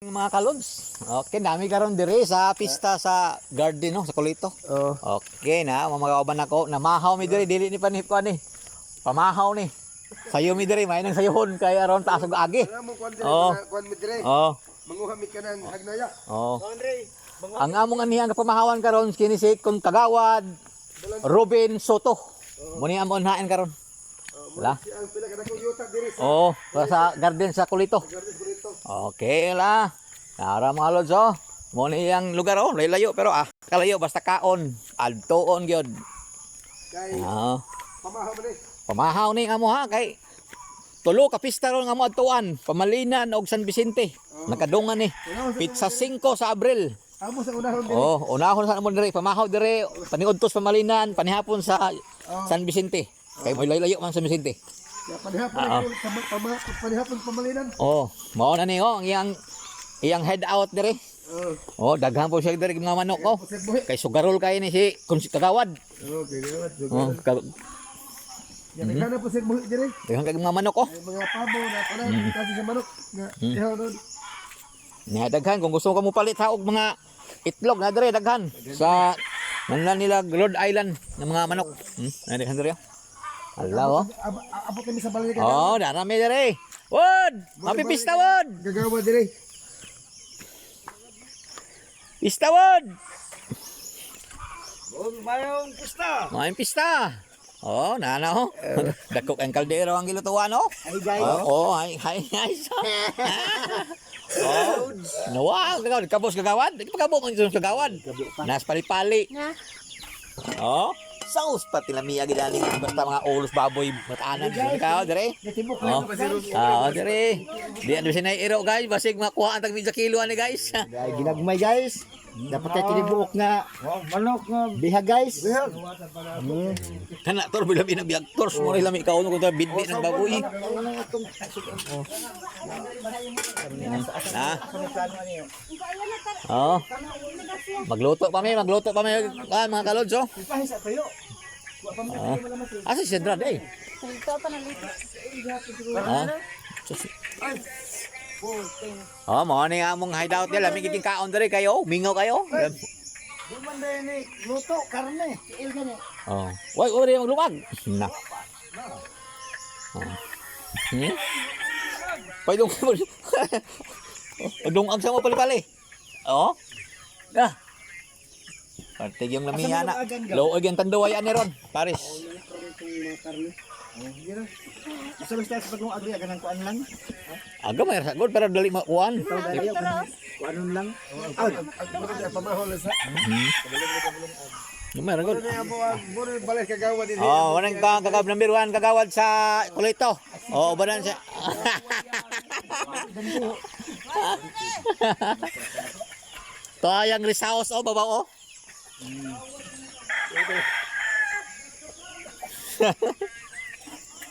Mga kalods. Okay, dami karon dire sa pista sa garden no, sa Kulito. Oh. Okay na, mga kauban ako, namahaw mi dire dili ni panip ko ni. Pamahaw ni. Sayo mi dire, may nang sayuhon kay aron taas og agi. Oh. Kuan mi dire. Oh. Manguha mi kanan hagnaya. Oh. Ang among anihan nga pamahawan karon kini si Kun Kagawad, Ruben Soto. Muni amon hain karon. Wala. Ang pila ka dako yuta dire sa Oh, sa garden sa Kulito. garden burrito. Okay la. Nara mga lods oh. Muni ang lugar oh, layo pero kalayo basta kaon, adtoon gyud. Kay Ah. pamahaw man ni. Pamahaw ni amo ha kay tulo ka pista ron nga mo adtuan, Pamalinan og San Vicente. Nakadungan ni. Pizza 5 sa Abril. Amo sa unahon dire. Oh, unahon sa mo dire pamahaw dire, paniudtos Pamalinan, panihapon sa San Vicente. Kay mo layo man sa Vicente. Ya panihapon panihapon pamalinan. Oh, mao na ni oh, ang iyang head out dire. Oh, daghan po siya dire mga manok ko. Kay sugarol kay ni si Kagawad. Okay, gawat. Oh, Ya kana po sa buhi dire. daghan kay mga manok ko. Ay mga pabo na kana kasi sa manok nga ihaw doon. Nya daghan kung gusto ka mo palit ha og mga itlog na dire daghan sa manlan nila Rhode Island ng mga manok. Daghan dire. Ala oh. Abot kami sa balay ka. Oh, darami dire. Wod! Mapipista wod! Gagawa dire. Pista wod! Mayong pista. Main pista. Oh, nana oh. Dakok ang kaldero ang gilutuan oh. Ay guys. Oh, ay guys. Oh, nawa, kabos kagawad. Di pa kabos ang kagawad. Nas pali-pali. Oh, saus pati lamiya gidali basta mga ulos baboy matanan ka dire. Natibok Oh. na Dire. Di ano sinay iro guys, basig makuha ang tag medyo kilo ani guys. Ay, ginagmay guys. Dapat tayo kinibuok na manok nga bihag guys. Bihag. Kana tor bila binabiyag tors mo rin lami ka uno kung bidbi ng baboy. Na. Oh. Magluto pa may mga kalods oh. Asa si Drad eh. Oh, mo ni among hideout nila, may giting kaon diri kayo, mingaw kayo. Di man din ni luto karne. Siil gani. Oh. Why ori maglumag? Na. Oh. Paidong Padung ang sama pali-pali. Oh. Dah. Pati yung lamiya na. Loog yung tanduwayan ni Ron, Paris. Asa basta sa pagmong agri agan kuan lang. Aga may sagod pero dali makuan. Kuanon lang. Pamahol sa. May sagod. Buri balik kagawa din. Oh, wanang kagawad number 1 kagawad sa Kulito. Oh, ubanan siya. Toyang risaos oh baba oh.